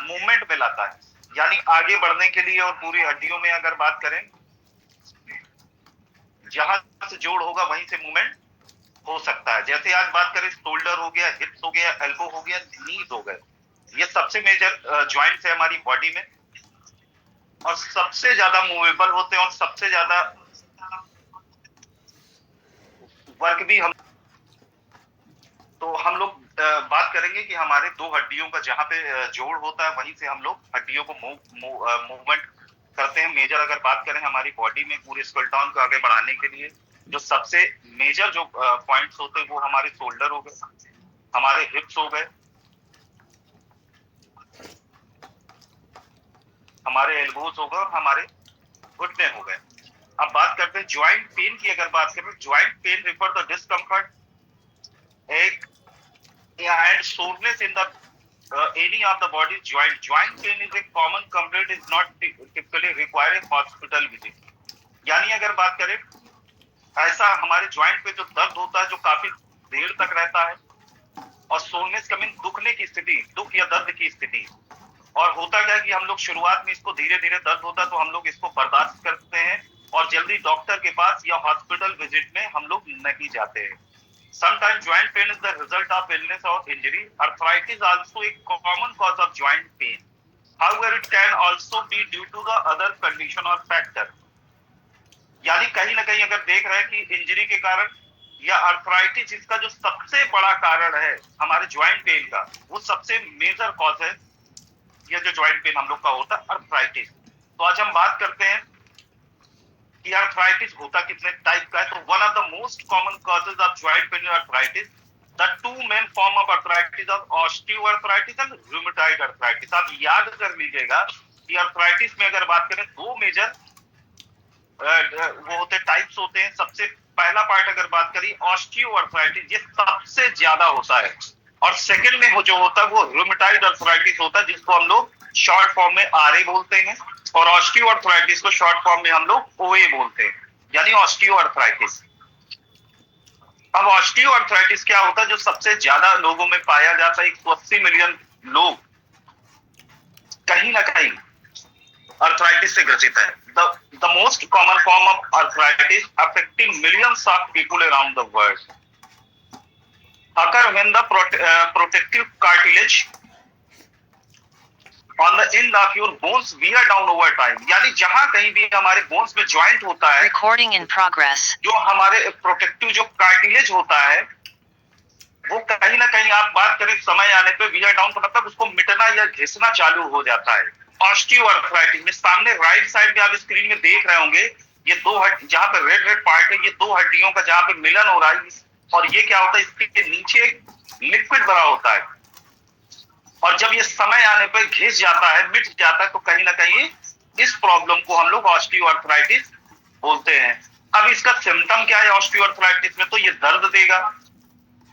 Movement में लाता है, यानी आगे बढ़ने के लिए। और पूरी हड्डियों में अगर बात करें, जहां से जोड़ होगा वहीं से मूवमेंट हो सकता है। जैसे आज बात करें, शोल्डर हो गया, हिप्स हो गया, एल्बो हो गया, नीज हो गए, ये सबसे मेजर ज्वाइंट्स है हमारी बॉडी में, और सबसे ज्यादा मूवेबल होते हैं और सबसे ज्यादा वर्क भी हम। तो हम लोग बात करेंगे कि हमारे दो हड्डियों का जहां पे जोड़ होता है वहीं से हम लोग हड्डियों को मूवमेंट करते हैं। मेजर अगर बात करें हमारी बॉडी में पूरे स्केलेटन को आगे बढ़ाने के लिए, जो सबसे मेजर जो पॉइंट्स होते हैं वो हमारे शोल्डर हो गए, हमारे हिप्स हो गए, हमारे एल्बोज हो गए और हमारे घुटने हो गए। अब बात करते हैं ज्वाइंट पेन की। अगर बात करें, joint pain refer the discomfort एक and soreness in the any of the body joint. Joint pain is a common complaint, is not typically require a hospital visit. यानी अगर बात करें, ऐसा हमारे ज्वाइंट पे जो दर्द होता है जो काफी देर तक रहता है, और सोरनेस का मीन दुखने की स्थिति, दुख या दर्द की स्थिति। और होता क्या है कि हम लोग शुरुआत में इसको धीरे धीरे दर्द होता है तो हम लोग इसको बर्दाश्त करते हैं और जल्दी डॉक्टर के पास या हॉस्पिटल विजिट में हम लोग नहीं जाते हैं। Sometimes joint pain is the result of illness or injury. Arthritis is also a common cause of joint pain. However, it can also be due to the other condition or factor. यानी कहीं ना कहीं अगर देख रहे हैं कि injury के कारण या आर्थराइटिस इसका जो सबसे बड़ा कारण है हमारे ज्वाइंट पेन का, वो सबसे मेजर कॉज है ये जो ज्वाइंट पेन हम लोग का होता है, आर्थराइटिस। तो आज हम बात करते हैं कि आर्थराइटिस होता कितने टाइप का है। तो one of the most common causes of joint pain arthritis, the two main form of arthritis of osteoarthritis and rheumatoid arthritis. आप याद कर लीजिएगा कि आर्थराइटिस में अगर बात करें दो मेजर वो होते टाइप्स होते हैं। सबसे पहला पार्ट अगर बात करें ऑस्टियोआर्थराइटिस, ये सबसे ज्यादा होता है, और सेकंड में जो होता है वो रूमेटॉइड आर्थराइटिस होता है, जिसको हम लोग शॉर्ट फॉर्म में आरए बोलते हैं, और ऑस्टियोआर्थराइटिस को शॉर्ट फॉर्म में हम लोग ओए बोलते हैं, यानी ऑस्टियोआर्थराइटिस। अब ऑस्टियोआर्थराइटिस क्या होता है, जो सबसे ज्यादा लोगों में पाया जाता है, 180 मिलियन लोग कहीं ना कहीं आर्थराइटिस से ग्रसित है। The most common form of arthritis affecting millions of people around the world occur when the protective cartilage on the end of your bones wear down over time। यानी जहां कहीं भी हमारे बोन्स में ज्वाइंट होता है, Recording in progress। जो हमारे प्रोटेक्टिव जो कार्टिलेज होता है वो कहीं ना कहीं आप बात करें समय आने पे वियर डाउन का मतलब उसको मिटना या घिसना चालू हो जाता है। ऑस्टियोआर्थराइटिस में सामने राइट साइड में आप स्क्रीन में देख रहे होंगे, ये दो हड्डी जहां पे रेड रेड पार्ट है, ये दो हड्डियों का जहां पे मिलन हो रहा है, और ये क्या होता है, इसके नीचे लिक्विड भरा होता है, और जब ये समय आने पर घिस जाता है, मिट जाता है, तो कहीं ना कहीं इस प्रॉब्लम को हम लोग ऑस्टियोआर्थराइटिस बोलते हैं। अब इसका सिम्टम क्या है ऑस्टियोआर्थराइटिस में, तो ये दर्द देगा,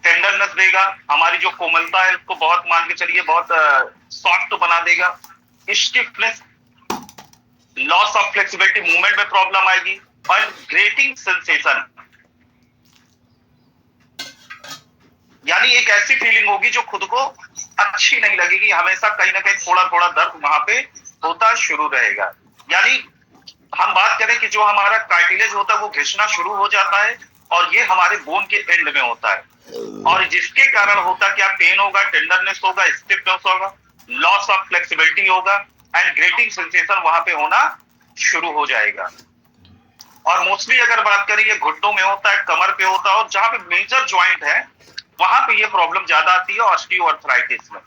टेंडरनेस देगा, हमारी जो कोमलता है उसको बहुत मान के चलिए बहुत सॉफ्ट बना देगा, stiffness, loss of flexibility, movement में प्रॉब्लम आएगी, और ग्रेटिंग सेंसेशन, यानी एक ऐसी फीलिंग होगी जो खुद को अच्छी नहीं लगेगी, हमेशा कहीं ना कहीं थोड़ा थोड़ा दर्द वहां पे होता शुरू रहेगा। यानी हम बात करें कि जो हमारा कार्टिलेज होता है वो घिसना शुरू हो जाता है, और ये हमारे बोन के एंड में होता है, और जिसके कारण होता क्या, पेन होगा, टेंडरनेस होगा, स्टिफनेस होगा, लॉस ऑफ फ्लेक्सिबिलिटी होगा, एंड ग्रेटिंग सेंसेशन वहां पे होना शुरू हो जाएगा। और मोस्टली अगर बात करें ये घुटनों में होता है, कमर पे होता है, और जहां पे मेजर ज्वाइंट है वहां पे ये प्रॉब्लम ज्यादा आती है ऑस्टियोआर्थराइटिस में।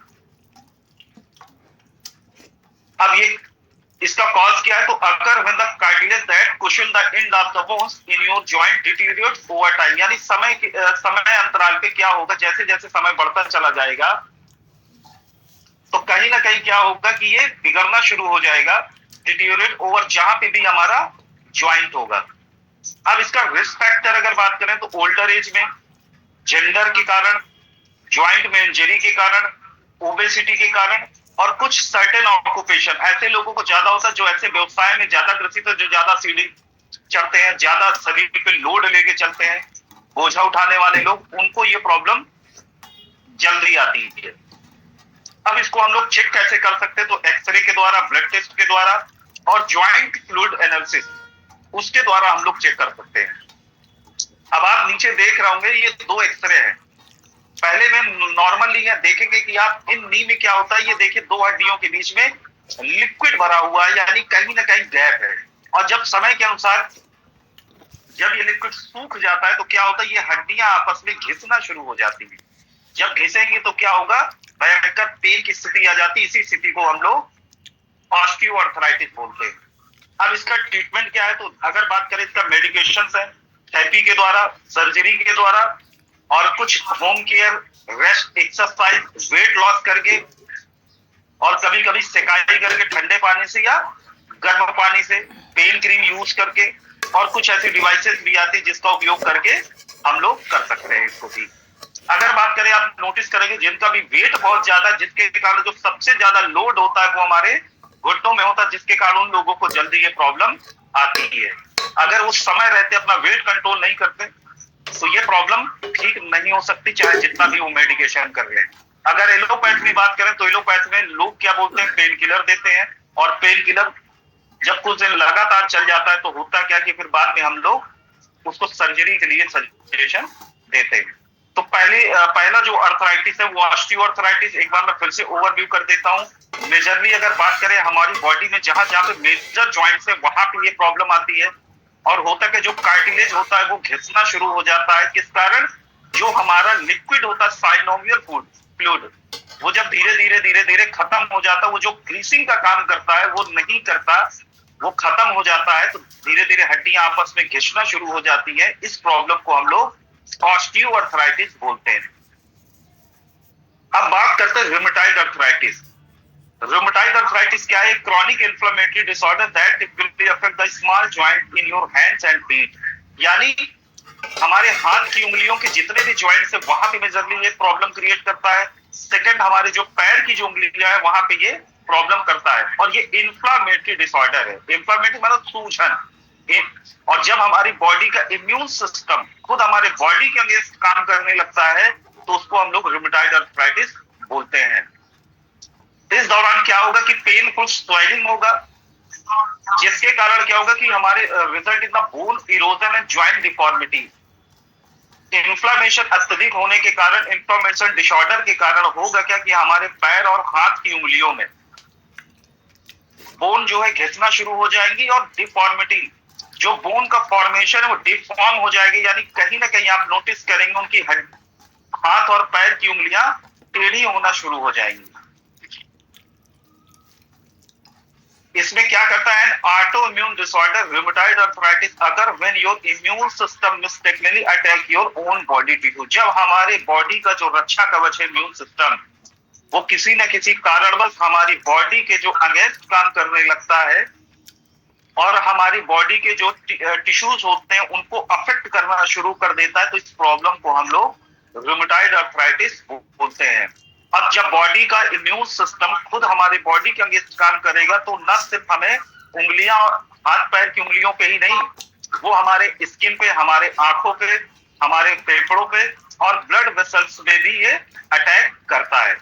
अब ये इसका कॉज क्या है, तो occur when the cartilage that cushion the end of the bones in your joint deteriorates over time. यानी समय अंतराल पे क्या होगा, जैसे जैसे समय बढ़ता चला जाएगा तो कहीं ना कहीं क्या होगा कि ये बिगड़ना शुरू हो जाएगा, डिटीरियरेट ओवर, जहां पे भी हमारा ज्वाइंट होगा। अब इसका रिस्क फैक्टर अगर बात करें तो ओल्डर एज में, जेंडर के कारण, ज्वाइंट में इंजरी के कारण, ओबेसिटी के कारण, और कुछ सर्टेन ऑक्यूपेशन, ऐसे लोगों को ज्यादा होता है जो ऐसे व्यवसाय में ज्यादा ग्रसित है, जो ज्यादा सीढ़ी चढ़ते हैं, ज्यादा शरीर पे लोड लेके चलते हैं, बोझा उठाने वाले लोग, उनको ये प्रॉब्लम जल्दी आती है। अब इसको हम लोग चेक कैसे कर सकते हैं? तो एक्सरे के द्वारा, ब्लड टेस्ट के द्वारा और ज्वाइंट फ्लूइड एनालिसिस उसके द्वारा हम लोग चेक कर सकते हैं। अब आप नीचे देख रहे होंगे ये 2 एक्सरे हैं। पहले में नॉर्मल नी है, देखेंगे कि आप इन नी में क्या होता है। ये देखिए 2 हड्डियों के बीच में लिक्विड भरा हुआ है, यानी कहीं ना कहीं गैप है। और जब समय के अनुसार जब ये लिक्विड सूख जाता है तो क्या होता है, ये हड्डियां आपस में घिसना शुरू हो जाती हैं। जब घिसेंगे तो क्या होगा, भयंकर पेन की स्थिति आ जाती है। इसी स्थिति को हम लोग ऑस्टियोआर्थराइटिस बोलते हैं। अब इसका ट्रीटमेंट क्या है? तो अगर बात करें, इसका मेडिकेशन है, थेरेपी के द्वारा, सर्जरी के द्वारा और कुछ home care, rest, exercise, weight loss करके और कभी कभी सेकाई करके ठंडे पानी से या गर्म पानी से, पेन क्रीम यूज करके, और कुछ ऐसी डिवाइसेस भी आती है जिसका उपयोग करके हम लोग कर सकते हैं इसको भी। अगर बात करें, आप नोटिस करेंगे जिनका भी वेट बहुत ज्यादा है, जिसके कारण जो सबसे ज्यादा लोड होता है वो हमारे घुटनों में होता है, जिसके कारण उन लोगों को जल्दी ये प्रॉब्लम आती है। अगर वो समय रहते अपना वेट कंट्रोल नहीं करते तो ये प्रॉब्लम ठीक नहीं हो सकती, चाहे जितना भी वो मेडिकेशन कर रहे हैं। अगर एलोपैथ में बात करें तो एलोपैथ में लोग क्या बोलते हैं, पेन किलर देते हैं। और पेन किलर जब कुछ दिन लगातार चल जाता है तो होता क्या कि फिर बाद में हम लोग उसको सर्जरी के लिए सजेशन देते हैं। तो पहला जो अर्थराइटिस है वो ऑस्टियोआर्थराइटिस। एक बार मैं फिर से ओवरव्यू कर देता हूँ। मेजरली अगर बात करें हमारी बॉडी में जहां जहां पे मेजर जॉइंट्स है वहां पे ये प्रॉब्लम आती है। और होता है कि जो कार्टिलेज होता है वो घिसना शुरू हो जाता है। किस कारण? जो हमारा लिक्विड होता है साइनोवियल फ्लूइड, वो जब धीरे धीरे खत्म हो जाता है, वो जो ग्रीसिंग का काम करता है वो नहीं करता, वो खत्म हो जाता है, तो धीरे धीरे हड्डियां आपस में घिसना शुरू हो जाती है। इस प्रॉब्लम को हम लोग ऑस्टियोआर्थराइटिस बोलते हैं। अब बात करते हैं रूमेटॉइड अर्थराइटिस। रूमेटॉइड अर्थराइटिस क्या है? Chronic inflammatory disorder that typically affect the small joint in your hands and feet. यानी हमारे हाथ की उंगलियों के जितने भी जॉइंट्स है वहां पे मेजरली ये प्रॉब्लम क्रिएट करता है। सेकंड, हमारे जो पैर की जो उंगलियां है वहां पे ये प्रॉब्लम करता है। और ये इन्फ्लामेटरी डिसऑर्डर है। इन्फ्लामेटरी मतलब सूजन। और जब हमारी बॉडी का इम्यून सिस्टम खुद हमारे बॉडी के अगेंस्ट काम करने लगता है तो उसको हम लोग रूमेटॉइड अर्थराइटिस बोलते हैं। इस दौरान क्या होगा कि पेनफुल स्वेलिंग होगा, जिसके कारण क्या होगा कि हमारे result in the bone erosion and joint deformity. Inflammation अत्यधिक होने के कारण, इन्फ्लामेशन डिसऑर्डर के कारण होगा क्या कि हमारे पैर और हाथ की उंगलियों में बोन जो है घिसना शुरू हो जाएंगी और डिफॉर्मिटी, जो बोन का फॉर्मेशन है वो डिफॉर्म हो जाएगी। यानी कहीं ना कहीं आप नोटिस करेंगे उनकी हाथ और पैर की उंगलियां टेढ़ी होना शुरू हो जाएंगी। इसमें क्या करता है? Auto immune disorder rheumatoid arthritis अगर when your immune system mistakenly attack your own body tissue. जब हमारे बॉडी का जो रक्षा कवच है इम्यून सिस्टम, वो किसी न किसी कारणवश हमारी बॉडी के जो अगेंस्ट काम करने लगता है और हमारी बॉडी के जो टिश्यूज होते हैं उनको अफेक्ट करना शुरू कर देता है, तो इस प्रॉब्लम को हम लोग रूमेटॉइड अर्थराइटिस बोलते हैं। अब जब बॉडी का इम्यून सिस्टम खुद हमारे बॉडी के अगेंस्ट काम करेगा तो न सिर्फ हमें उंगलियां और हाथ पैर की उंगलियों पे ही नहीं, वो हमारे स्किन पे, हमारे आंखों पे, हमारे फेफड़ों पे और ब्लड वेसल्स में भी ये अटैक करता है।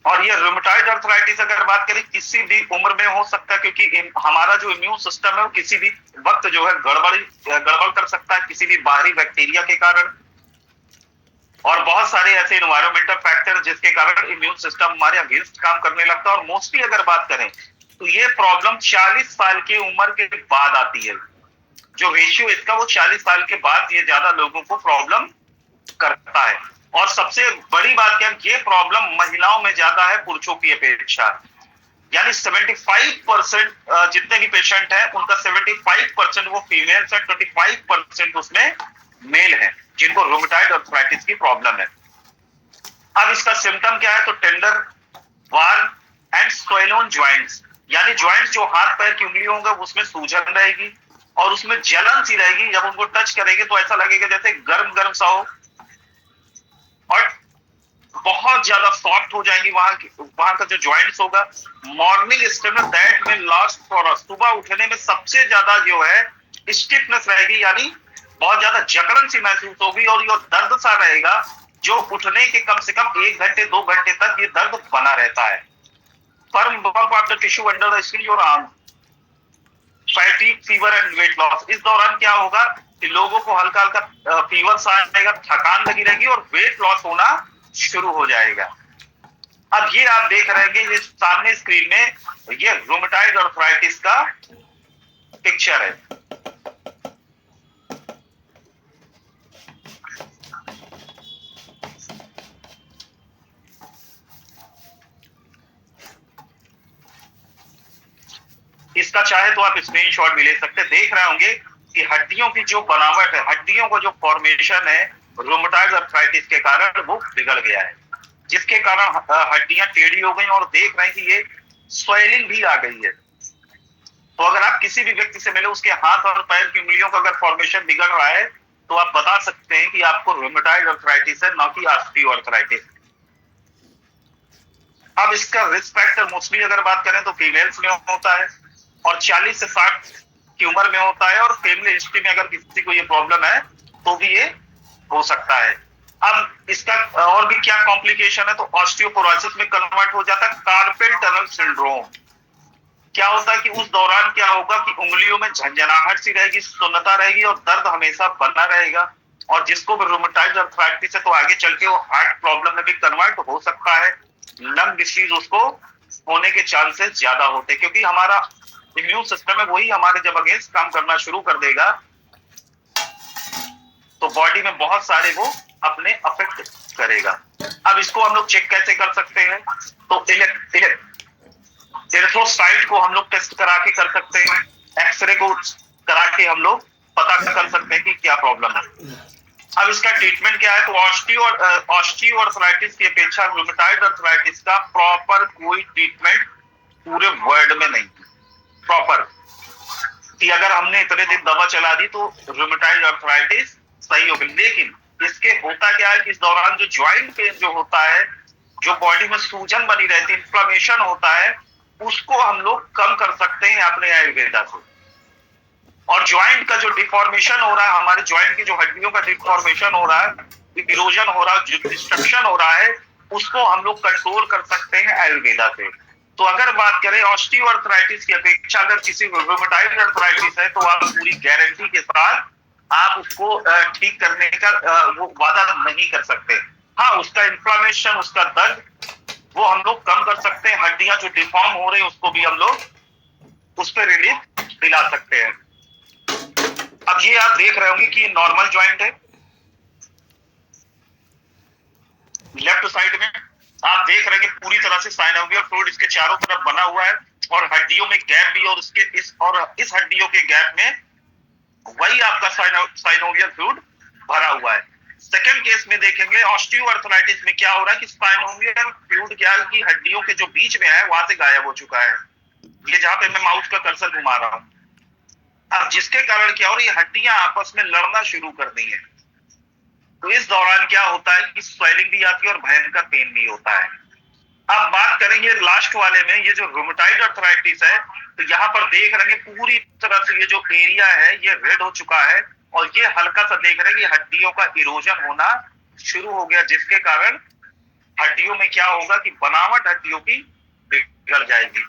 और ये रूमेटॉइड अर्थराइटिस अगर बात करें किसी भी उम्र में हो सकता है, क्योंकि हमारा जो इम्यून सिस्टम है वो किसी भी वक्त जो है गड़बड़ कर सकता है किसी भी बाहरी बैक्टीरिया के कारण, और बहुत सारे ऐसे एनवायरमेंटल फैक्टर जिसके कारण इम्यून सिस्टम हमारे अगेंस्ट काम करने लगता है। और मोस्टली अगर बात करें तो ये प्रॉब्लम 40 साल की उम्र के बाद आती है। जो रेशियो इसका वो 40 साल के बाद ये ज्यादा लोगों को प्रॉब्लम करता है। और सबसे बड़ी बात क्या, ये प्रॉब्लम महिलाओं में ज्यादा है पुरुषों की अपेक्षा। यानी 75% जितने भी पेशेंट हैं उनका 75% वो फीमेल्स है, 25% उसमें मेल है जिनको रूमेटॉइड अर्थराइटिस की प्रॉब्लम है। अब इसका सिम्टम क्या है? तो tender, warm and swollen joints, यानी जॉइंट्स जो हाथ पैर की उंगली होंगे उसमें सूजन रहेगी और उसमें जलन सी रहेगी। जब उनको टच करेंगे तो ऐसा लगेगा जैसे गर्म गर्म सा हो, और बहुत ज्यादा सॉफ्ट हो जाएंगी वहां का जो जॉइंट्स होगा। मॉर्निंग स्टिफनेस दैट में लास्ट फॉर, सुबह उठने में सबसे ज्यादा जो है स्टिफनेस रहेगी, यानी बहुत ज्यादा जकड़न सी महसूस होगी और ये दर्द सा रहेगा। जो उठने के कम से कम 1 घंटे 2 घंटे तक ये दर्द बना रहता है। Firm bump of the tissue under the skin your arm, fatigue, fever and weight loss. इस दौरान क्या होगा कि लोगों को हल्का हल्का फीवर सा आएगा, थकान लगी रहेगी और वेट लॉस होना शुरू हो जाएगा। अब ये आप देख रहे हैं ये सामने स्क्रीन में ये रूमेटॉइड आर्थराइटिस का पिक्चर है। इसका चाहे तो आप स्क्रीनशॉट भी ले सकते हैं। देख रहे होंगे कि हड्डियों की जो बनावट है, हड्डियों का जो फॉर्मेशन है रूमेटॉइड आर्थराइटिस के कारण वो बिगड़ गया है, जिसके कारण हड्डियां टेढ़ी हो गई और देख रहे हैं कि ये स्वेलिंग भी आ गई है। तो अगर आप किसी भी व्यक्ति से मिले उसके हाथ और पैर की उंगलियों का अगर फॉर्मेशन बिगड़ रहा है तो आप बता सकते हैं कि आपको रूमेटॉइड आर्थराइटिस है, ना कि ऑस्टियोआर्थराइटिस। अब इसका रिस्क फैक्टर मोस्टली अगर बात करें तो फीमेल्स में होता है और 40 से 60 की उम्र में होता है, और फैमिली हिस्ट्री में अगर किसी को ये प्रॉब्लम है तो भी ये हो सकता है। अब इसका और भी क्या कॉम्प्लिकेशन है, तो ऑस्टियोपोरोसिस में कन्वर्ट हो जाता है कार्पेल टनल सिंड्रोम। क्या होता है कि उस दौरान क्या होगा कि उंगलियों में झंझनाहट सी रहेगी, सुन्नता रहेगी और दर्द हमेशा बना रहेगा। और जिसको भी रूमेटॉइड आर्थराइटिस है तो आगे चल के वो हार्ट प्रॉब्लम में भी कन्वर्ट हो सकता है, लंग डिसीज उसको होने के चांसेस ज्यादा होते हैं, क्योंकि हमारा इम्यून सिस्टम है वही हमारे जब अगेंस्ट काम करना शुरू कर देगा तो बॉडी में बहुत सारे वो अपने अफेक्ट करेगा। अब इसको हम लोग चेक कैसे कर सकते हैं, तो एरिथ्रोसाइट को हम लोग टेस्ट करा के कर सकते हैं, एक्सरे को करा के हम लोग पता कर सकते हैं कि क्या प्रॉब्लम है। अब इसका ट्रीटमेंट क्या है, तो ऑस्टियोआर्थराइटिस की अपेक्षा रूमेटॉइड आर्थराइटिस का प्रॉपर कोई ट्रीटमेंट पूरे वर्ल्ड में नहीं प्रॉपर, कि अगर हमने इतने दिन दवा चला दी तो रूमेटॉइड आर्थराइटिस सही हो गई। लेकिन इसके होता क्या है कि इस दौरान जो ज्वाइंट पेन जो होता है, जो बॉडी में सूजन बनी रहती है, इन्फ्लेमेशन होता है, उसको हम लोग कम कर सकते हैं अपने आयुर्वेदा से। और ज्वाइंट का जो डिफॉर्मेशन हो रहा है, हमारे ज्वाइंट की जो हड्डियों का डिफॉर्मेशन हो रहा है, इरोजन हो रहा है, जो डिस्ट्रक्शन हो रहा है, उसको हम लोग कंट्रोल कर सकते हैं आयुर्वेदा से। तो अगर बात करें ऑस्टियोआर्थराइटिस की अपेक्षा अगर किसी रूमेटॉइड आर्थराइटिस है तो आप पूरी गारंटी के साथ आप उसको ठीक करने का वो वादा नहीं कर सकते। हाँ, उसका इन्फ्लेमेशन, उसका दर्द वो हम लोग कम कर सकते हैं, हड्डियां जो डिफॉर्म हो रही है उसको भी हम लोग उस पर रिलीफ दिला सकते हैं। अब ये आप देख रहे होंगे कि नॉर्मल ज्वाइंट है, लेफ्ट साइड में आप देख रहे हैं कि पूरी तरह से साइनोवियल फ्लूइड इसके चारों तरफ बना हुआ है और हड्डियों में गैप भी, और इसके इस हड्डियों के गैप में वही आपका साइनोवियल फ्लूइड भरा हुआ है। सेकंड केस में देखेंगे ऑस्टियोआर्थराइटिस में क्या हो रहा है कि साइनोवियल फ्लूइड क्या है कि हड्डियों के जो बीच में है वहां से गायब हो चुका है। ये जहां पे मैं माउस का कर्सर घुमा रहा हूं, अब जिसके कारण क्या हो रही है, हड्डियां आपस में लड़ना शुरू कर दी है। तो इस दौरान क्या होता है कि स्वेलिंग भी आती है और भयंकर पेन भी होता है। अब बात करेंगे लास्ट वाले में, ये जो रूमेटॉइड आर्थराइटिस है, तो यहाँ पर देख रहे हैं पूरी तरह से ये जो एरिया है ये रेड हो चुका है और ये हल्का सा देख रहे हैं कि हड्डियों का इरोजन होना शुरू हो गया, जिसके कारण हड्डियों में क्या होगा कि बनावट हड्डियों की बिगड़ जाएगी।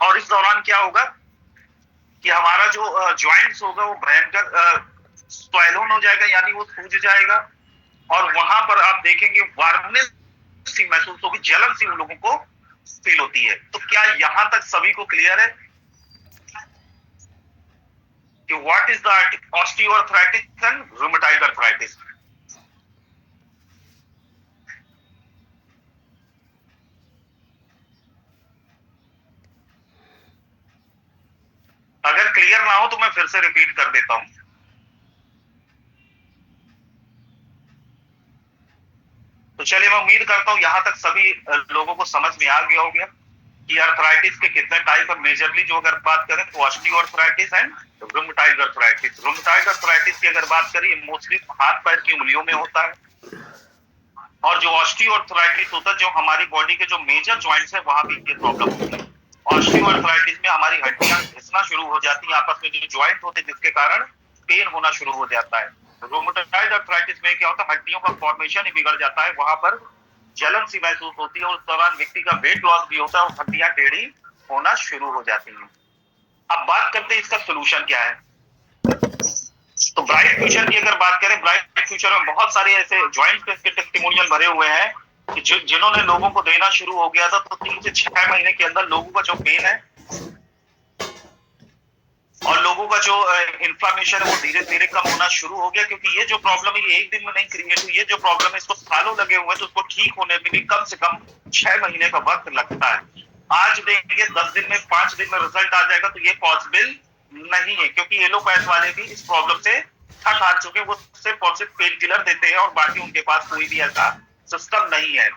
और इस दौरान क्या होगा कि हमारा जो ज्वाइंट्स होगा वो भयंकर स्वेलन हो जाएगा, यानी वो सूज जाएगा और वहां पर आप देखेंगे वार्मनेस सी महसूस होगी, जलन सी उन लोगों को फील होती है। तो क्या यहां तक सभी को क्लियर है कि what is the osteoarthritis and rheumatoid arthritis? अगर क्लियर ना हो तो मैं फिर से रिपीट कर देता हूं। तो चलिए, मैं उम्मीद करता हूं यहां तक सभी लोगों को समझ में आ गया होगा कि आर्थराइटिस के कितने टाइप है। मेजरली जो अगर बात करें तो osteoarthritis and rheumatoid arthritis. Rheumatoid arthritis की अगर बात करें मोस्टली हाथ पैर की उंगलियों में होता है, और जो ऑस्टियोआर्थराइटिस होता है जो हमारी बॉडी के जो मेजर ज्वाइंट्स है वहां भी ये प्रॉब्लम होती है। ऑस्टियोआर्थराइटिस में हमारी हड्डियां घिसना शुरू हो जाती है आपस में, जो ज्वाइंट होते हैं, जिसके कारण पेन होना शुरू हो जाता है। रोमेटॉइड आर्थराइटिस में क्या होता है, हड्डियों का फॉर्मेशन ही बिगड़ जाता है, वहां पर जलन सी महसूस होती है और उस दौरान व्यक्ति का वेट लॉस भी होता है और हड्डियां टेढ़ी होना शुरू हो जाती हैं। अब बात करते हैं इसका सोल्यूशन क्या है। तो ब्राइट फ्यूचर की अगर बात करें, ब्राइट फ्यूचर में बहुत सारे ऐसे ज्वाइंट के टेस्टिमोनियल भरे हुए हैं कि जिन्होंने लोगों को देना शुरू हो गया था, तो 3 से 6 महीने के अंदर लोगों का जो पेन है और लोगों का जो इंफ्लेमेशन है वो धीरे धीरे कम होना शुरू हो गया, क्योंकि ये जो प्रॉब्लम है ये एक दिन में नहीं क्रिएट हुई। ये जो प्रॉब्लम है इसको सालों लगे हुए हैं, तो उसको ठीक होने में भी कम से कम 6 महीने का वक्त लगता है। आज देंगे 10 दिन में, 5 दिन में रिजल्ट आ जाएगा, तो ये पॉसिबल नहीं है, क्योंकि एलोपैथ वाले भी इस प्रॉब्लम से थक हार चुके हैं। वो सिर्फ और सिर्फ पेन किलर देते हैं और बाकी उनके पास कोई भी ऐसा सिस्टम नहीं है।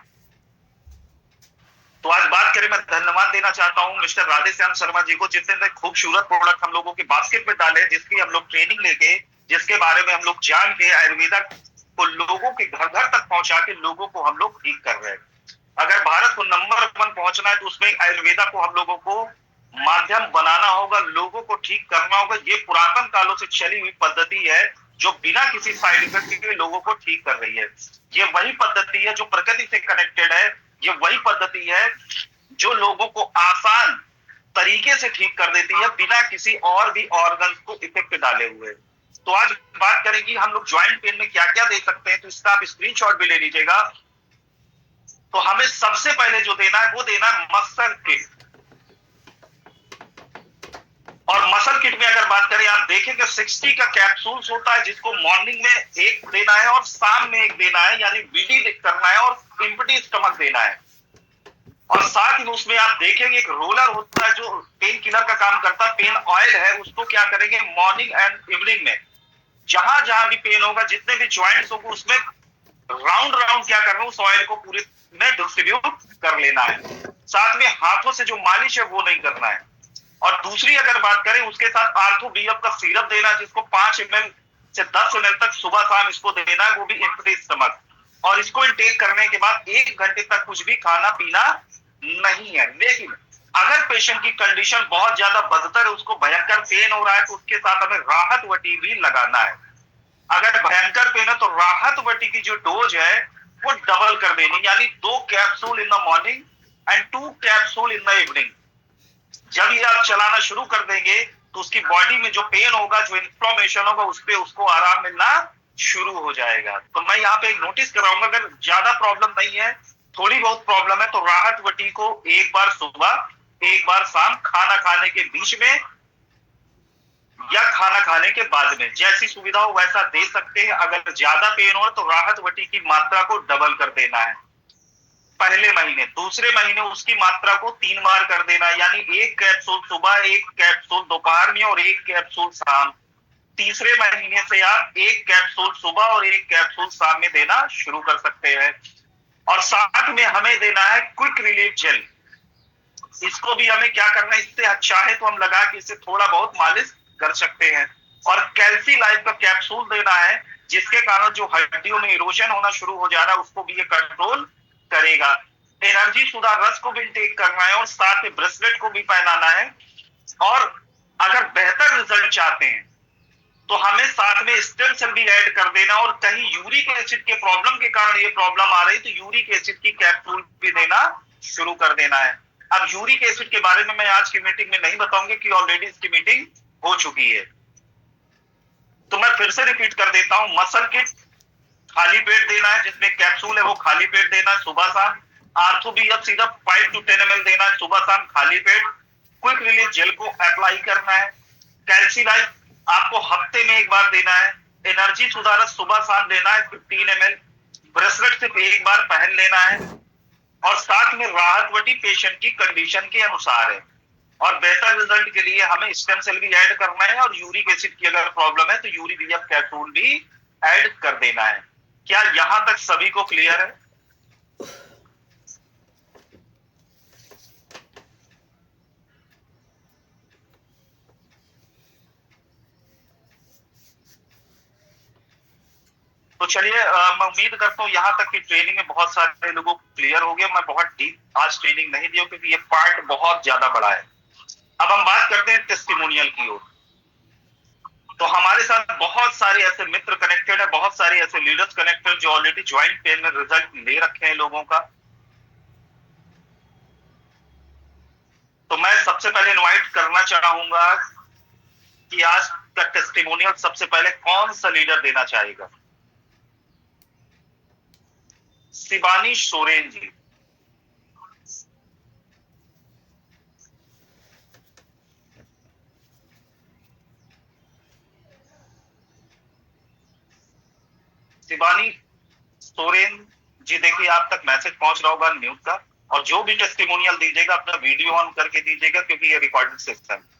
तो आज बात करें, मैं धन्यवाद देना चाहता हूं मिस्टर राधेश्याम शर्मा जी को, जितने खूबसूरत प्रोडक्ट हम लोगों के बास्केट में डाले, जिसकी हम लोग ट्रेनिंग लेके, जिसके बारे में हम लोग जान के आयुर्वेदा को लोगों के घर घर तक पहुंचा के लोगों को हम लोग ठीक कर रहे हैं। अगर भारत को नंबर 1 पहुंचना है तो उसमें आयुर्वेदा को हम लोगों को माध्यम बनाना होगा, लोगों को ठीक करना होगा। ये पुरातन कालों से चली हुई पद्धति है जो बिना किसी साइड इफेक्ट के लोगों को ठीक कर रही है। ये वही पद्धति है जो प्रकृति से कनेक्टेड है। ये वही पद्धति है जो लोगों को आसान तरीके से ठीक कर देती है, बिना किसी और भी ऑर्गन को इफेक्ट डाले हुए। तो आज बात करें कि हम लोग ज्वाइंट पेन में क्या क्या दे सकते हैं, तो इसका आप स्क्रीनशॉट भी ले लीजिएगा। तो हमें सबसे पहले जो देना है वो देना है मसल किट। और मसल किट में अगर बात करें, आप देखें कि 60 का कैप्सूल्स होता है, जिसको मॉर्निंग में एक देना है और शाम में एक देना है, यानी बीडी करना है और एम्प्टी स्टमक देना है। और साथ ही उसमें आप देखेंगे एक रोलर होता है जो पेन किलर का काम करता है, पेन ऑयल है, उसको क्या करेंगे मॉर्निंग एंड इवनिंग में जहां जहां भी पेन होगा, जितने भी ज्वाइंट्स होंगे, उसमें राउंड राउंड क्या करना है, उस ऑयल को पूरे में डिस्ट्रीब्यूट कर लेना है। साथ में हाथों से जो मालिश है वो नहीं करना है। और दूसरी अगर बात करें, उसके साथ आर्थो बीएफ का सिरप देना, जिसको 5 ml से 10 ml तक सुबह शाम इसको देना है, वो भी एम्प्टी स्टमक। और इसको इनटेक करने के बाद 1 घंटे तक कुछ भी खाना पीना नहीं है। लेकिन अगर पेशेंट की कंडीशन बहुत ज्यादा बदतर है, उसको भयंकर पेन हो रहा है, तो उसके साथ हमें राहत वटी भी लगाना है। अगर भयंकर पेन है तो राहत वटी की जो डोज है वो डबल कर देनी, यानी 2 capsule in the morning and 2 capsule in the evening. जब ये आप चलाना शुरू कर देंगे तो उसकी बॉडी में जो पेन होगा, जो इन्फ्लेमेशन होगा, उस पे उसको आराम मिलना शुरू हो जाएगा। तो मैं यहाँ पे एक नोटिस कराऊंगा, अगर ज्यादा प्रॉब्लम नहीं है, थोड़ी बहुत प्रॉब्लम है, तो राहत वटी को एक बार सुबह, एक बार शाम, खाना खाने के बीच में या खाना खाने के बाद में, जैसी सुविधा हो वैसा दे सकते हैं। अगर ज्यादा पेन हो तो राहत वटी की मात्रा को डबल कर देना है पहले महीने। दूसरे महीने उसकी मात्रा को 3 बार कर देना है, यानी 1 कैप्सूल सुबह, 1 कैप्सूल दोपहर में और 1 कैप्सूल शाम। तीसरे महीने से आप 1 कैप्सूल सुबह और 1 कैप्सूल शाम में देना शुरू कर सकते हैं। और साथ में हमें देना है क्विक रिलीफ जेल। इसको भी हमें क्या करना है, इससे अच्छा है तो हम लगा के इससे थोड़ा बहुत मालिश कर सकते हैं। और कैल्सी लाइफ का कैप्सूल देना है, जिसके कारण जो हड्डियों में इरोजन होना शुरू हो जा रहा है उसको भी ये कंट्रोल करेगा। एनर्जी सुधा रस को भी इंटेक करना है और साथ में ब्रेसलेट को भी पहनाना है। और अगर बेहतर रिजल्ट चाहते हैं तो हमें साथ में स्टेम सेल भी ऐड कर देना। और कहीं यूरिक एसिड के प्रॉब्लम के कारण ये प्रॉब्लम आ रही तो यूरिक एसिड की कैप्सूल भी देना शुरू कर देना है। अब यूरिक एसिड के बारे में मैं आज की मीटिंग में नहीं बताऊंगी कि ऑलरेडी इसकी मीटिंग हो चुकी है, तो मैं फिर से रिपीट कर देता हूं। मसल किट खाली पेट देना है, जिसमें कैप्सूल है वो खाली पेट देना है सुबह शाम। आर्थो बीएफ सीधा 5 to 10 ml देना है सुबह शाम खाली पेट। क्विक रिलीफ जेल को अप्लाई करना है। कैल्सी लाइफ आपको हफ्ते में एक बार देना है। एनर्जी सुधारक सुबह शाम देना है 15 ml। ब्रेसलेट सिर्फ एक बार पहन लेना है। और साथ में राहत वटी पेशेंट की कंडीशन के अनुसार है। और बेहतर रिजल्ट के लिए हमें स्टेम सेल भी ऐड करना है। और यूरिक एसिड की अगर प्रॉब्लम है तो यूरिक बीएफ कैप्सूल भी ऐड कर देना है। क्या यहां तक सभी को क्लियर है? तो चलिए, मैं उम्मीद करता हूँ यहाँ तक की ट्रेनिंग में बहुत सारे लोगों को क्लियर हो गया। मैं बहुत डीप आज ट्रेनिंग नहीं दी क्योंकि ये पार्ट बहुत ज्यादा बड़ा है। अब हम बात करते हैं टेस्टिमोनियल की ओर। तो हमारे साथ बहुत सारे ऐसे मित्र कनेक्टेड है, बहुत सारे ऐसे लीडर्स कनेक्टेड जो ऑलरेडी ज्वाइंट पेन में रिजल्ट ले रखे हैं लोगों का। तो मैं सबसे पहले इनवाइट करना चाहूंगा कि आज का टेस्टिमोनियल सबसे पहले कौन सा लीडर देना चाहेगा? शिवानी सोरेन जी। शिवानी सोरेन जी, देखिए आप तक मैसेज पहुंच रहा होगा म्यूट का, और जो भी टेस्टिमोनियल दीजिएगा अपना वीडियो ऑन करके दीजिएगा क्योंकि ये रिकॉर्डेड सेक्शन है।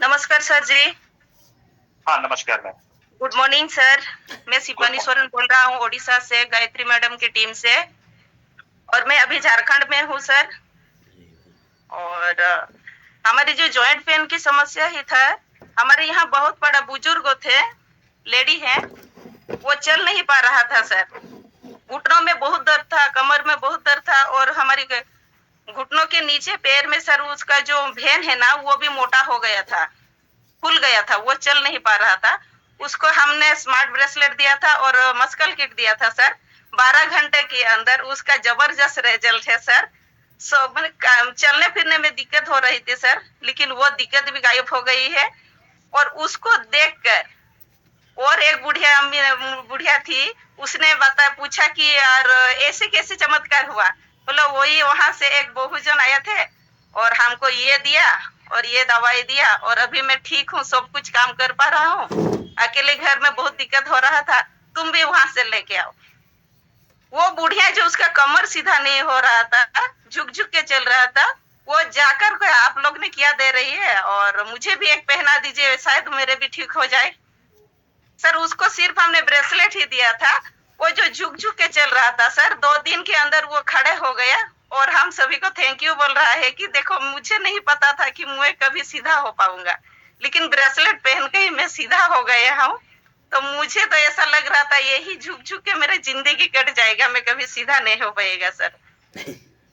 नमस्कार सर जी। हाँ नमस्कार मैम। Good morning sir. मैं शिवानी सोरेन बोल रहा हूँ ओडिशा से, गायत्री मैडम की टीम से, और मैं अभी झारखंड में हूँ सर। और हमारी जो जॉइंट पेन की समस्या ही था, हमारे यहाँ बहुत बड़ा बुजुर्ग थे, लेडी है, वो चल नहीं पा रहा था सर। घुटनों में बहुत दर्द था, कमर में बहुत दर्द था, और हमारी घुटनों के नीचे पैर में सर उसका जो भेन है ना वो भी मोटा हो गया था, फूल गया था, वो चल नहीं पा रहा था। उसको हमने स्मार्ट ब्रेसलेट दिया था और मस्कल किट दिया था सर। 12 घंटे के अंदर उसका जबरदस्त रिजल्ट है सर। चलने फिरने में दिक्कत हो रही थी सर, लेकिन वो दिक्कत भी गायब हो गई है। और उसको देखकर और एक बुढ़िया थी, उसने पूछा कि यार ऐसे कैसे चमत्कार हुआ। बोलो वही वहां से एक बहुजन आए थे और हमको ये दिया और ये दवाई दिया, और अभी मैं ठीक हूँ, सब कुछ काम कर पा रहा हूँ। अकेले घर में बहुत दिक्कत हो रहा था, तुम भी वहां से लेके आओ। वो बुढ़िया जो उसका कमर सीधा नहीं हो रहा था, झुक झुक के चल रहा था, वो जाकर के आप लोग ने क्या दे रही है, और मुझे भी एक पहना दीजिए, शायद मेरे भी ठीक हो जाए। सर उसको सिर्फ हमने ब्रेसलेट ही दिया था, वो जो झुक झुक के चल रहा था सर, 2 दिन के अंदर वो खड़े हो गया, और हम सभी को थैंक यू बोल रहा है कि देखो मुझे नहीं पता था कि मैं कभी सीधा हो पाऊंगा, लेकिन ब्रेसलेट पहन के ही मैं सीधा हो गया हूँ। तो मुझे तो ऐसा लग रहा था यही झुक झुक के मेरी जिंदगी कट जाएगा, मैं कभी सीधा नहीं हो पाएगा सर।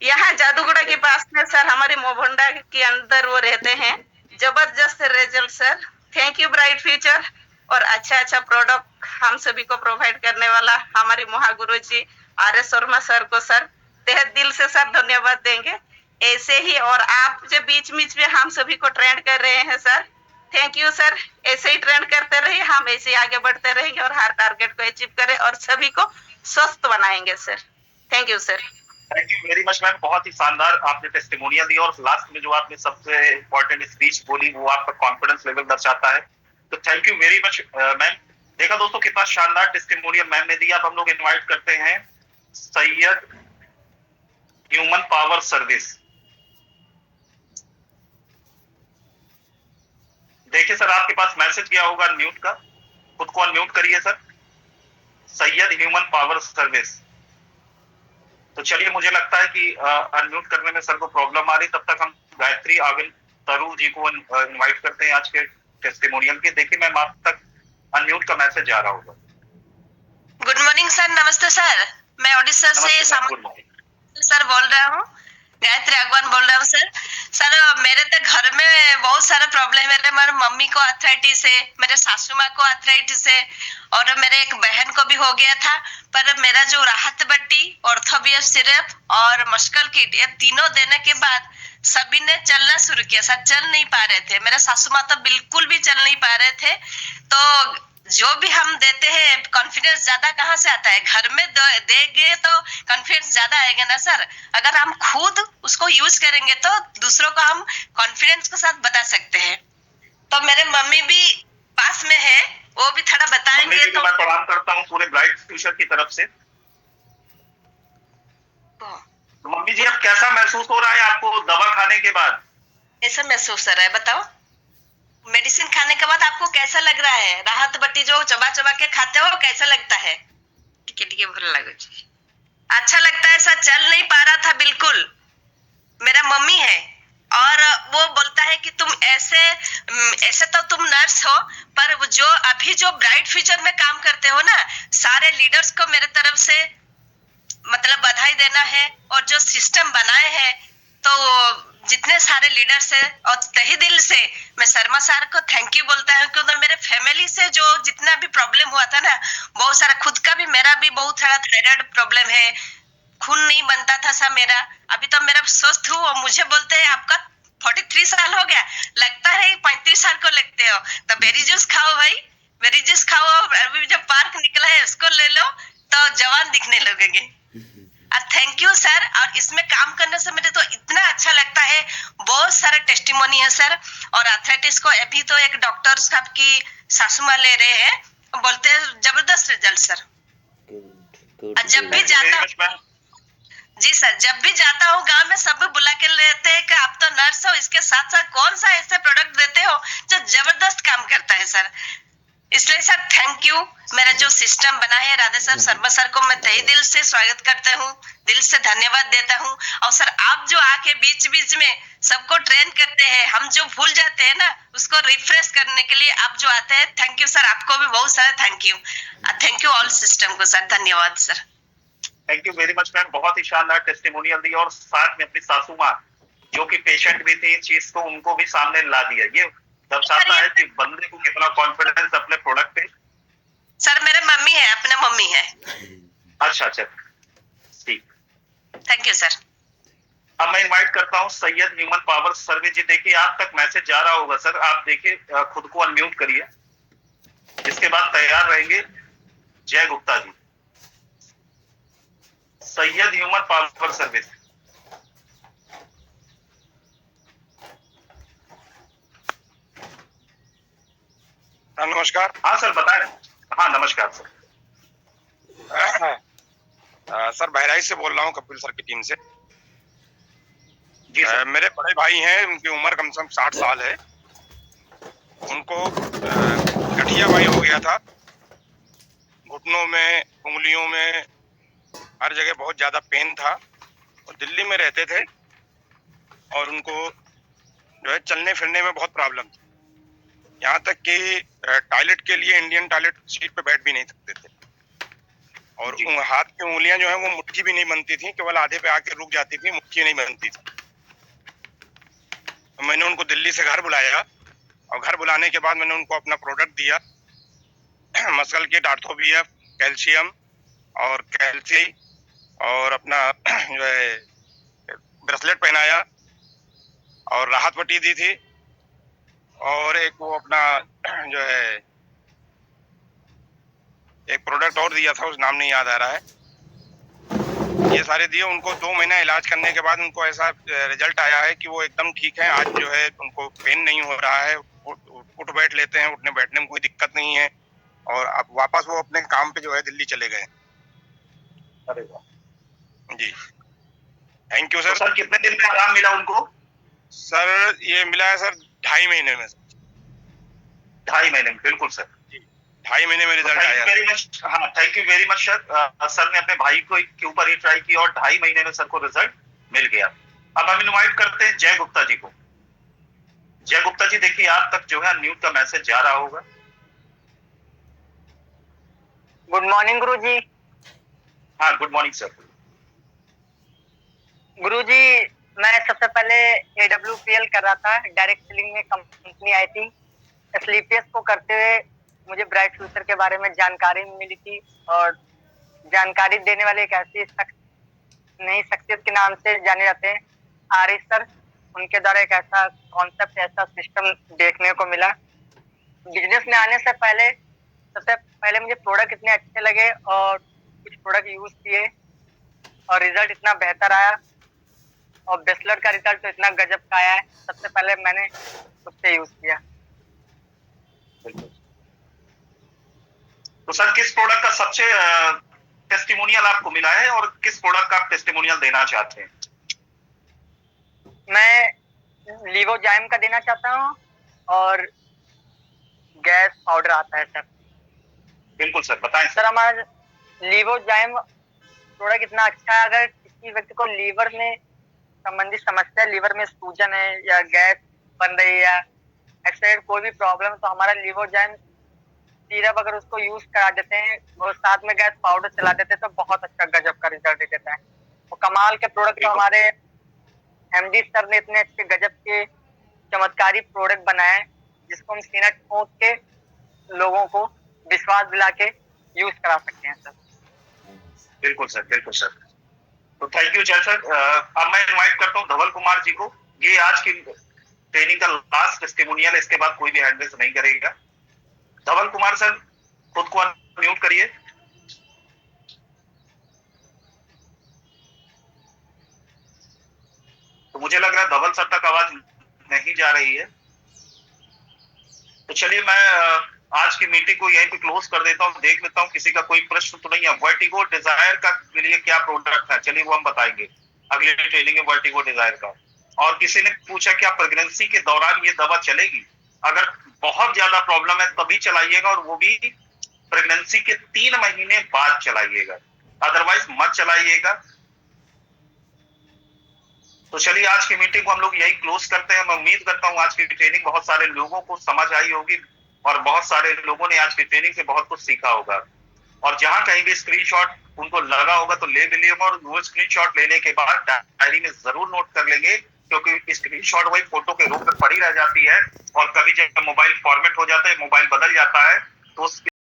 यहाँ जादूगढ़ा के पास में सर हमारे मोभंडा के अंदर वो रहते हैं। जबरदस्त result sir, thank you bright future. और अच्छा प्रोडक्ट हम सभी को प्रोवाइड करने वाला हमारे महागुरु जी RS वर्मा सर को सर तहे दिल से सर धन्यवाद देंगे। ऐसे ही और आप जो बीच बीच में हम सभी को ट्रेंड कर रहे हैं सर, थैंक यू सर। ऐसे ही ट्रेंड करते रहिए, हम ऐसे ही आगे बढ़ते रहेंगे और हर टारगेट को अचीव करें और सभी को स्वस्थ बनाएंगे sir. Thank you sir. Thank you very much ma'am, बहुत ही शानदार आपने टेस्टिमोनियल दिया, और लास्ट में जो आपने सबसे इम्पोर्टेंट स्पीच बोली वो आपका कॉन्फिडेंस लेवल दर्शाता है। तो thank you very much ma'am. देखा दोस्तों कितना शानदार टेस्टिमोनियल मैम ने दिया। अब हम लोग इनवाइट करते हैं सैयद ह्यूमन पावर सर्विस। देखिए सर आपके पास मैसेज गया होगा अनम्यूट का, खुद को अनम्यूट करिए sir. Syed human power service. तो चलिए, मुझे लगता है कि अनम्यूट करने में सर को प्रॉब्लम आ रही, तब तक हम गायत्री आविल तरु जी को इनवाइट करते हैं आज के टेस्टिमोनियल के। देखिए मैम आप तक अनम्यूट का मैसेज जा रहा होगा। Good morning sir. नमस्ते सर, मैं ओडिशा से सर बोल रहा हूँ, गायत्री अगवान बोल रहा हूँ सर। सर मेरे तो घर में बहुत सारा प्रॉब्लम है। मेरे मम्मी को आर्थराइटिस है, मेरे सासू माँ को आर्थराइटिस है, और मेरे एक बहन को भी हो गया था। पर मेरा जो राहत बट्टी, ऑर्थोबियस सिरप और मस्कल किट, ये तीनों देने के बाद सभी ने चलना शुरू किया। सर चल नहीं पा रहे थे, मेरे सासू माँ तो बिल्कुल भी चल नहीं पा रहे थे। तो जो भी हम देते हैं कॉन्फिडेंस ज्यादा कहाँ से आता है, घर में देंगे तो कॉन्फिडेंस ज्यादा आएगा ना सर। अगर हम खुद उसको यूज करेंगे तो दूसरों को हम कॉन्फिडेंस के साथ बता सकते हैं। तो मेरे मम्मी भी पास में है, वो भी थोड़ा बताएंगे। तो मैं प्रणाम करता हूँ पूरे ब्राइट फ्यूचर की तरफ से। तो मम्मी जी अब कैसा महसूस हो रहा है आपको दवा खाने के बाद? ऐसा महसूस हो रहा है, बताओ मेडिसिन खाने के बाद आपको कैसा लग रहा है? राहत बट्टी जो चबा चबा के खाते हो कैसा लगता है? टिके भूल लगे, अच्छा लगता है सर। चल नहीं पा रहा था बिल्कुल। मेरा मम्मी है और वो बोलता है कि तुम ऐसे तो तुम नर्स हो, पर जो अभी जो ब्राइट फ्यूचर में काम करते हो ना, सारे लीडर्स को मेरे तरफ से मतलब बधाई देना है। और जो सिस्टम बनाए हैं तो जितने सारे लीडर्स है और तहे दिल से मैं शर्मा सर को थैंक यू बोलता हूँ, क्योंकि मेरे फैमिली से जो जितना भी प्रॉब्लम हुआ था ना, बहुत सारा खुद का भी, मेरा भी बहुत सारा थायराइड प्रॉब्लम है, खून नहीं बनता था सब मेरा। अभी तो मेरा स्वस्थ हूँ और मुझे बोलते हैं आपका 43 साल हो गया, लगता है 35 साल को लगते हो, तो बेरी जूस खाओ भाई, बेरी जूस खाओ। अभी जो पार्क निकला है उसको ले लो तो जवान दिखने लगेंगे। Thank you sir. और इसमें काम करने से मुझे तो इतना अच्छा लगता है, बहुत सारे टेस्टिमोनी है सर। और आर्थराइटिस को अभी तो एक डॉक्टर साहब की सासू माँ ले रहे हैं, बोलते हैं जबरदस्त रिजल्ट सर। और जब भी जाता, जी सर, जब भी जाता हूँ गांव में सब बुला के लेते हैं कि आप तो नर्स हो, इसके साथ साथ कौन सा ऐसे प्रोडक्ट देते हो जो जबरदस्त काम करता है सर। इसलिए सर थैंक यू। मेरा जो सिस्टम बना है राधे सर, शर्मा सर को मैं तहे दिल से स्वागत करता हूँ, दिल से धन्यवाद देता हूँ। और सर आप जो आके बीच बीच में सबको ट्रेन करते हैं, हम जो भूल जाते हैं ना उसको रिफ्रेश करने के लिए आप जो आते हैं, थैंक यू सर। आपको भी बहुत सारा thank you. Thank you all system को सर, धन्यवाद sir. Thank you very much ma'am, बहुत ही शानदार टेस्टिमोनियल दी और साथ में अपनी सासू माँ जो कि पेशेंट भी थी, इस चीज को उनको भी सामने ला दिया। ये दर्शाता है कि बंदे को कितना कॉन्फिडेंस अपने प्रोडक्ट पे। सर मेरे मम्मी है, अपने मम्मी है। अच्छा अच्छा, ठीक, थैंक यू सर। अब मैं इनवाइट करता हूँ सैयद ह्यूमन पावर सर्विस जी। देखिए आप तक मैसेज जा रहा होगा सर, आप देखिए खुद को अनम्यूट करिए, इसके बाद तैयार रहेंगे Jai Gupta ji. Syed human power service. नमस्कार। हाँ सर बताएं। हाँ नमस्कार सर। सर बहराइच से बोल रहा हूँ, कपिल सर की टीम से। जी सर। मेरे बड़े भाई हैं, उनकी उम्र कम से कम 60 साल है। उनको गठियाबाई हो गया था, घुटनों में, उंगलियों में, हर जगह बहुत ज्यादा पेन था। और दिल्ली में रहते थे और उनको जो है चलने फिरने में बहुत प्रॉब्लम थी, यहाँ तक कि टॉयलेट के लिए इंडियन टॉयलेट सीट पे बैठ भी नहीं सकते थे। और हाथ की उंगलियां जो है वो मुट्ठी भी नहीं बनती थी, केवल आधे पे आके रुक जाती थी, मुट्ठी नहीं बनती थी। तो मैंने उनको दिल्ली से घर बुलाया और घर बुलाने के बाद मैंने उनको अपना प्रोडक्ट दिया, मसल किट, आर्थोबीएफ, कैल्शियम और कैल्सी, और अपना जो है ब्रेसलेट पहनाया और राहत पट्टी दी थी, और एक वो अपना जो है एक प्रोडक्ट और दिया था, उस नाम नहीं याद आ रहा है। ये सारे दिए उनको। 2 महीना इलाज करने के बाद उनको ऐसा रिजल्ट आया है कि वो एकदम ठीक है। आज जो है उनको पेन नहीं हो रहा है, उठ बैठ लेते हैं, उठने बैठने में कोई दिक्कत नहीं है। और अब वापस वो अपने काम पे जो है दिल्ली चले गए। अरे वाह जी, थैंक यू सर। तो सर कितने दिन में आराम मिला उनको? सर ये मिला है सर 2.5 महीने में। 2.5 महीने में, बिल्कुल सर। 2.5 महीने में रिजल्ट आया। हाँ thank you very much sir. Sir ने अपने भाई को के ऊपर ही ट्राई किया और 2.5 महीने में सर को रिजल्ट मिल गया। अब हम इनवाइट करते हैं जय गुप्ता जी को। जय गुप्ता जी देखिए आप तक जो है न्यूज का मैसेज जा रहा होगा। गुड मॉर्निंग गुरु जी। हाँ गुड मॉर्निंग सर। गुरु जी मैं सबसे पहले AWPL कर रहा था, डायरेक्ट सेलिंग में कंपनी आई थी। स्लीपियस को करते हुए मुझे ब्राइट फ्यूचर के बारे में जानकारी मिली थी, और जानकारी देने वाले एक ऐसी नई शख्सियत के नाम से जाने जाते हैं, आरिफ सर। उनके द्वारा एक ऐसा कॉन्सेप्ट, ऐसा सिस्टम देखने को मिला। बिजनेस में आने से पहले सबसे पहले मुझे प्रोडक्ट इतने अच्छे लगे और कुछ प्रोडक्ट यूज किए और रिजल्ट इतना बेहतर आया, और ब्रेसलेट का रिजल्ट तो इतना गजब का आया है। सबसे पहले मैंने उससे यूज किया। तो सर किस प्रोडक्ट का सबसे टेस्टिमोनियल आपको मिला है और किस प्रोडक्ट का आप टेस्टिमोनियल देना चाहते हैं? मैं लिवोजाइम का देना चाहता हूँ, और गैस पाउडर आता है सर। बिल्कुल सर बताएं सर हमारा लिवोजाइम प्रोडक्ट इतना अच्छा है, अगर किसी व्यक्ति को लीवर में संबंधित समस्या, लीवर में सूजन है या गैस बन रही है या ऐसे कोई भी प्रॉब्लम, तो हमारा लिवोजाइम सिरप अगर उसको यूज करा देते हैं और साथ में गैस पाउडर चला देते हैं तो बहुत अच्छा गजब का रिजल्ट देता है। वो कमाल के प्रोडक्ट तो हमारे एमडी सर ने इतने अच्छे गजब के चमत्कारी प्रोडक्ट बनाए हैं, जिसको हम सीना ठोक के लोगों को विश्वास दिला के यूज करा सकते हैं सर। बिल्कुल सर, बिल्कुल सर। तो थैंक यू जय सर। अब मैं इनवाइट करता हूँ धवल कुमार जी को। ये आज की ट्रेनिंग का लास्ट टेस्टिमोनियल है, इसके बाद कोई भी हैंड रेज नहीं करेगा। धवल कुमार सर, खुद को अनम्यूट करिए। तो मुझे लग रहा है धवल सर तक आवाज नहीं जा रही है। तो चलिए मैं आज की मीटिंग को यहीं पे क्लोज कर देता हूँ। देख लेता हूँ किसी का कोई प्रश्न तो नहीं है। वर्टिगो डिजायर का के लिए क्या प्रोडक्ट है, चलिए वो हम बताएंगे अगली ट्रेनिंग में, वर्टिगो डिजायर का। और किसी ने पूछा क्या प्रेगनेंसी के दौरान ये दवा चलेगी? अगर बहुत ज्यादा प्रॉब्लम है तभी चलाइएगा, और वो भी प्रेगनेंसी के 3 महीने बाद चलाइएगा, अदरवाइज मत चलाइएगा। तो चलिए आज की मीटिंग को हम लोग यही क्लोज करते हैं। मैं उम्मीद करता हूँ आज की ट्रेनिंग बहुत सारे लोगों को समझ आई होगी, और बहुत सारे लोगों ने आज की ट्रेनिंग से बहुत कुछ सीखा होगा। और जहां कहीं भी स्क्रीनशॉट उनको लगा होगा तो ले भी लिएगा, और वो स्क्रीनशॉट लेने के बाद डायरी में जरूर नोट कर लेंगे, क्योंकि स्क्रीनशॉट वही फोटो के रूप में पड़ी रह जाती है, और कभी जब मोबाइल फॉर्मेट हो जाता है, मोबाइल बदल जाता है, तो उस